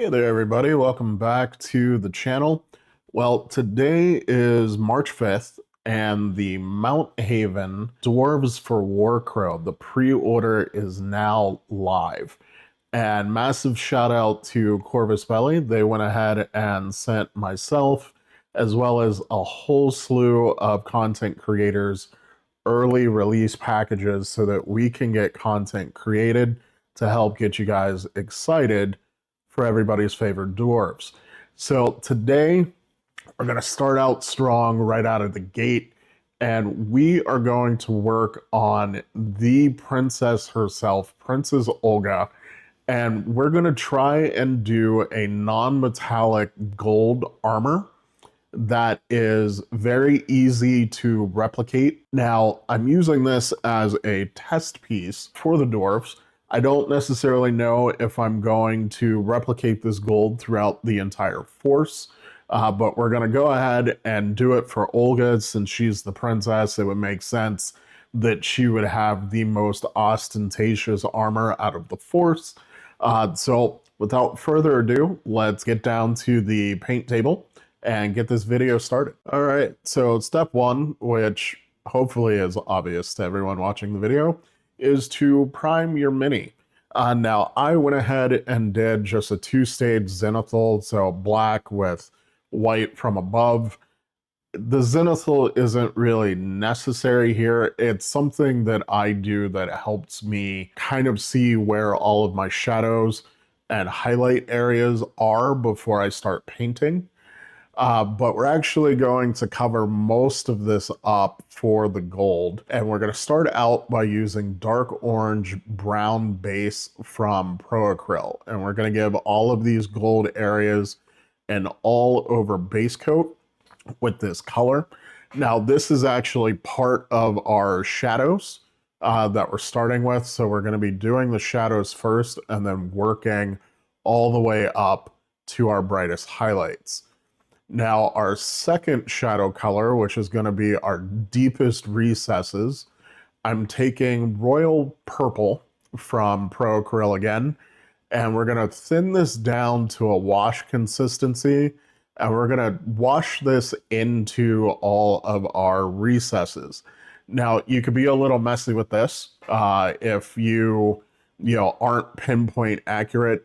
Hey there everybody, welcome back to the channel. Well, today is March 5th and the Mounthaven Dwarves for Warcrow, the pre-order is now live. And massive shout out to Corvus Belli. They went ahead and sent myself as well as a whole slew of content creators early release packages so that we can get content created to help get you guys excited for everybody's favorite dwarves. So today we're going to start out strong right out of the gate, and we are going to work on the princess herself, Princess Olga, and we're going to try and do a non-metallic gold armor that is very easy to replicate. Now, I'm using this as a test piece for the dwarves. I don't necessarily know if I'm going to replicate this gold throughout the entire force, but we're going to go ahead and do it for Olga since she's the princess. It would make sense that she would have the most ostentatious armor out of the force. So without further ado, let's get down to the paint table and get this video started. All right, so step one, which hopefully is obvious to everyone watching the video, is to prime your mini. Now, I went ahead and did just a two-stage zenithal, so black with white from above. The zenithal isn't really necessary here. It's something that I do that helps me kind of see where all of my shadows and highlight areas are before I start painting. But we're actually going to cover most of this up for the gold. And we're going to start out by using dark orange brown base from Pro Acryl. And we're going to give all of these gold areas an all over base coat with this color. Now, this is actually part of our shadows that we're starting with. So we're going to be doing the shadows first and then working all the way up to our brightest highlights. Now, our second shadow color, which is going to be our deepest recesses, I'm taking Royal Purple from Pro Acryl again, and we're going to thin this down to a wash consistency, and we're going to wash this into all of our recesses. Now, you could be a little messy with this. If you aren't pinpoint accurate,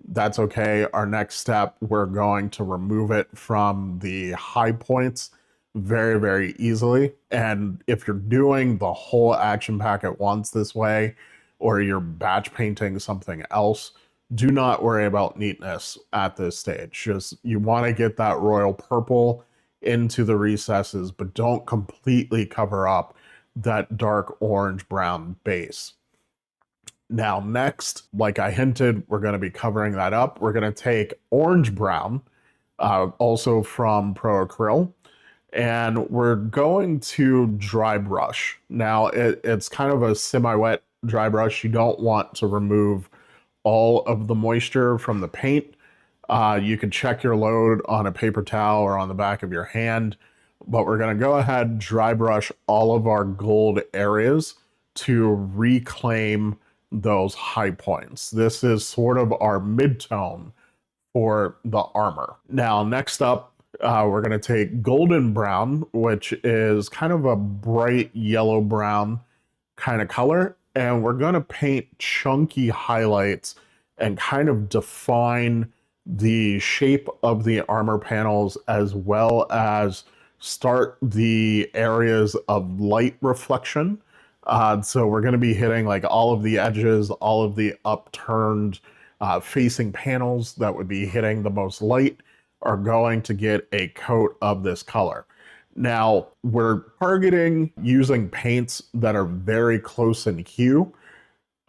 that's okay. Our next step, we're going to remove it from the high points very, very easily. And if you're doing the whole action pack at once this way, or you're batch painting something else, do not worry about neatness at this stage. Just, you want to get that royal purple into the recesses, but don't completely cover up that dark orange brown base. Now, next, like I hinted, we're going to be covering that up. We're going to take orange brown, also from Pro Acryl, and we're going to dry brush. Now, it's kind of a semi-wet dry brush. You don't want to remove all of the moisture from the paint. You can check your load on a paper towel or on the back of your hand, but we're going to go ahead and dry brush all of our gold areas to reclaim those high points. This is sort of our mid-tone for the armor. Now, next up, we're going to take golden brown, which is kind of a bright yellow brown kind of color, and we're going to paint chunky highlights and kind of define the shape of the armor panels, as well as start the areas of light reflection. So we're going to be hitting like all of the edges, all of the upturned facing panels that would be hitting the most light are going to get a coat of this color. Now, we're targeting using paints that are very close in hue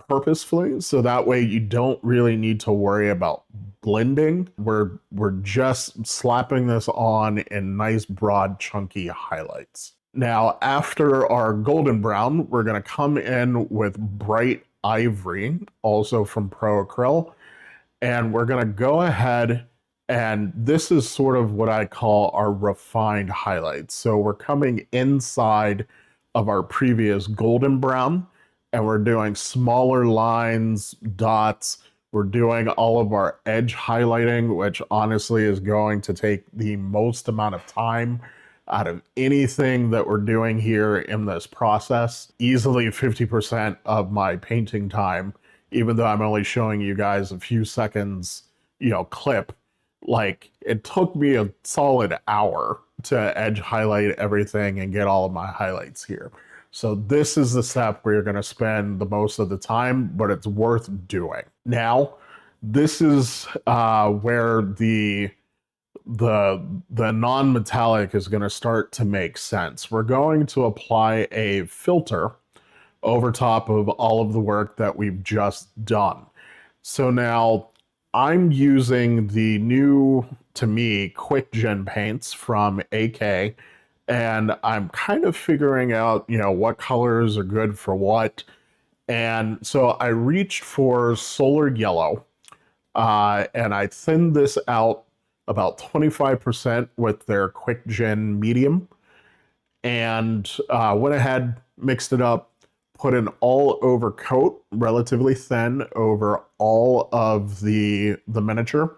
purposefully, so that way you don't really need to worry about blending. We're just slapping this on in nice broad chunky highlights. Now, after our golden brown, we're going to come in with bright ivory, also from Pro Acryl, and we're going to go ahead, and this is sort of what I call our refined highlights. So we're coming inside of our previous golden brown, and we're doing smaller lines, dots. We're doing all of our edge highlighting, which honestly is going to take the most amount of time out of anything that we're doing here in this process. Easily 50% of my painting time, even though I'm only showing you guys a few seconds, clip. Like, it took me a solid hour to edge highlight everything and get all of my highlights here. So this is the step where you're going to spend the most of the time, but it's worth doing. Now, this is where the non-metallic is going to start to make sense. We're going to apply a filter over top of all of the work that we've just done. So now I'm using the new, to me, quick gen paints from AK, and I'm kind of figuring out, what colors are good for what. And so I reached for Solar Yellow, and I thinned this out about 25% with their quick gen medium, and went ahead, mixed it up, put an all over coat, relatively thin, over all of the miniature,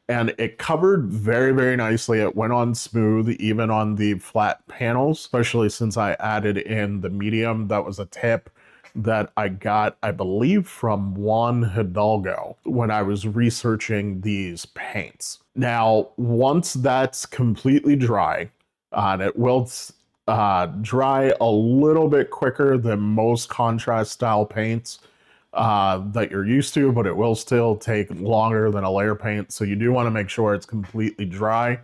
and it covered very, very nicely. It went on smooth, even on the flat panels, especially since I added in the medium. That was a tip that I got, I believe, from Juan Hidalgo when I was researching these paints. Now, once that's completely dry, and it will dry a little bit quicker than most contrast style paints that you're used to, but it will still take longer than a layer paint. So you do want to make sure it's completely dry.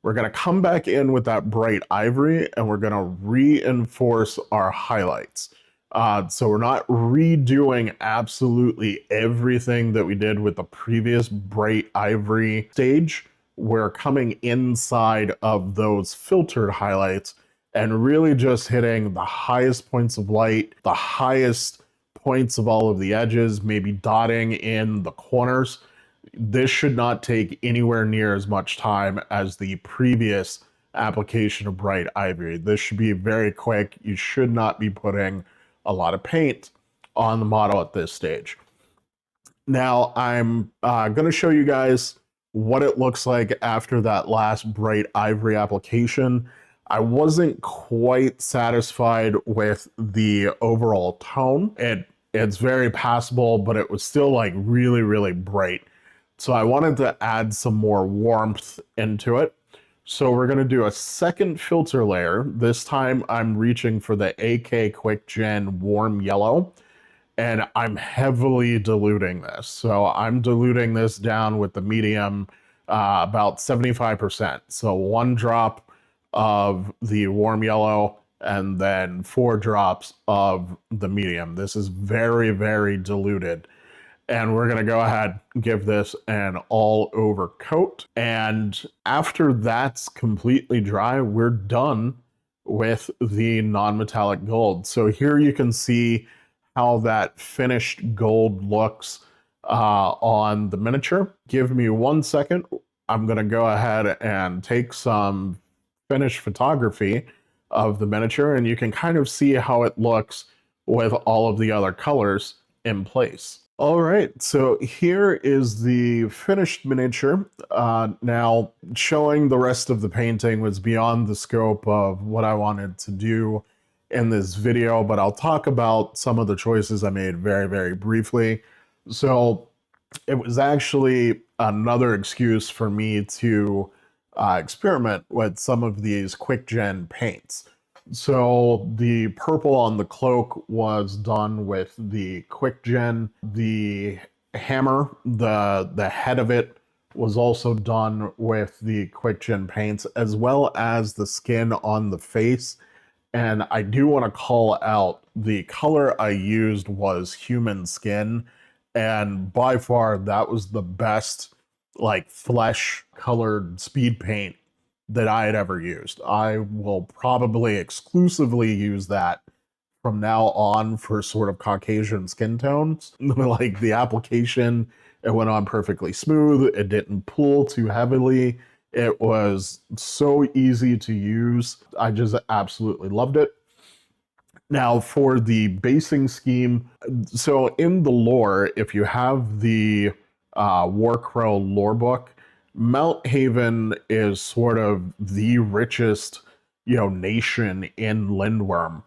We're going to come back in with that bright ivory, and we're going to reinforce our highlights. So we're not redoing absolutely everything that we did with the previous bright ivory stage. We're coming inside of those filtered highlights and really just hitting the highest points of light, the highest points of all of the edges, maybe dotting in the corners. This should not take anywhere near as much time as the previous application of bright ivory. This should be very quick. You should not be putting a lot of paint on the model at this stage. Now I'm going to show you guys what it looks like after that last bright ivory application. I wasn't quite satisfied with the overall tone. It's very passable, but it was still like really, really bright. So I wanted to add some more warmth into it. So we're going to do a second filter layer. This time I'm reaching for the AK Quick Gen Warm Yellow, and I'm heavily diluting this. So I'm diluting this down with the medium about 75%. So 1 drop of the warm yellow and then 4 drops of the medium. This is very, very diluted. And we're going to go ahead and give this an all over coat. And after that's completely dry, we're done with the non-metallic gold. So here you can see how that finished gold looks on the miniature. Give me 1 second. I'm going to go ahead and take some finished photography of the miniature, and you can kind of see how it looks with all of the other colors in place. All right, so here is the finished miniature. Now, showing the rest of the painting was beyond the scope of what I wanted to do in this video, but I'll talk about some of the choices I made very, very briefly. So it was actually another excuse for me to experiment with some of these quick gen paints. So the purple on the cloak was done with the quick gen. The hammer, the head of it was also done with the quick gen paints, as well as the skin on the face. And I do want to call out the color I used was human skin, and by far that was the best like flesh colored speed paint that I had ever used. I will probably exclusively use that from now on for sort of Caucasian skin tones. Like the application, it went on perfectly smooth. It didn't pull too heavily. It was so easy to use. I just absolutely loved it. Now, for the basing scheme, so in the lore, if you have the Warcrow lore book, Mounthaven is sort of the richest, nation in Lindworm,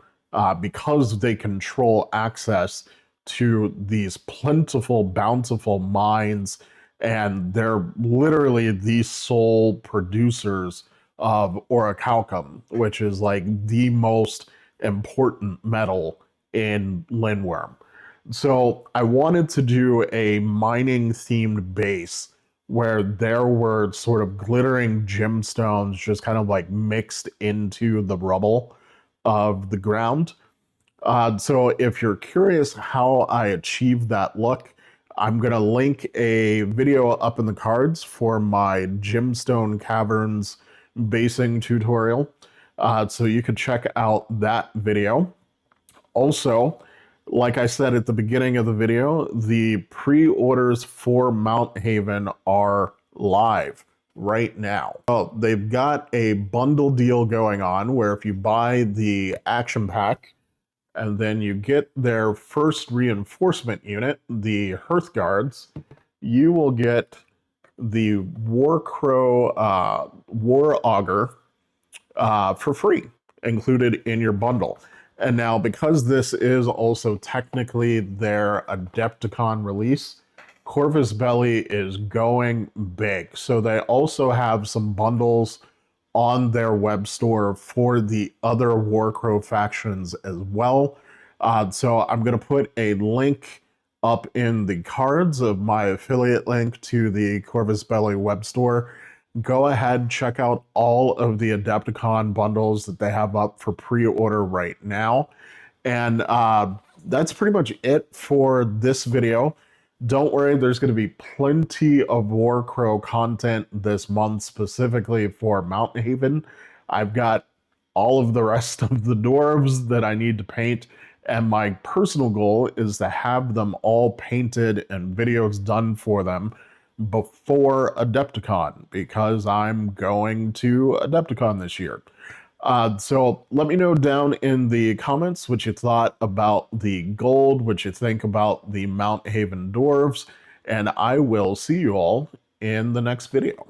because they control access to these plentiful, bountiful mines, and they're literally the sole producers of orichalcum, which is like the most important metal in Lindworm. So I wanted to do a mining themed base where there were sort of glittering gemstones just kind of like mixed into the rubble of the ground. So if you're curious how I achieved that look, I'm going to link a video up in the cards for my gemstone caverns basing tutorial. So you could check out that video. Also, like I said at the beginning of the video, the pre-orders for Mounthaven are live right now. Oh, they've got a bundle deal going on where if you buy the action pack and then you get their first reinforcement unit, the Hearth Guards, you will get the Warcrow War Auger for free, included in your bundle. And now, because this is also technically their Adepticon release, Corvus Belli is going big. So they also have some bundles on their web store for the other Warcrow factions as well. So I'm going to put a link up in the cards of my affiliate link to the Corvus Belli web store. Go ahead, check out all of the Adepticon bundles that they have up for pre-order right now. And that's pretty much it for this video. Don't worry, there's going to be plenty of Warcrow content this month, specifically for Mounthaven. I've got all of the rest of the dwarves that I need to paint, and my personal goal is to have them all painted and videos done for them before Adepticon, because I'm going to Adepticon this year. So let me know down in the comments what you thought about the gold, what you think about the Mounthaven Dwarves, and I will see you all in the next video.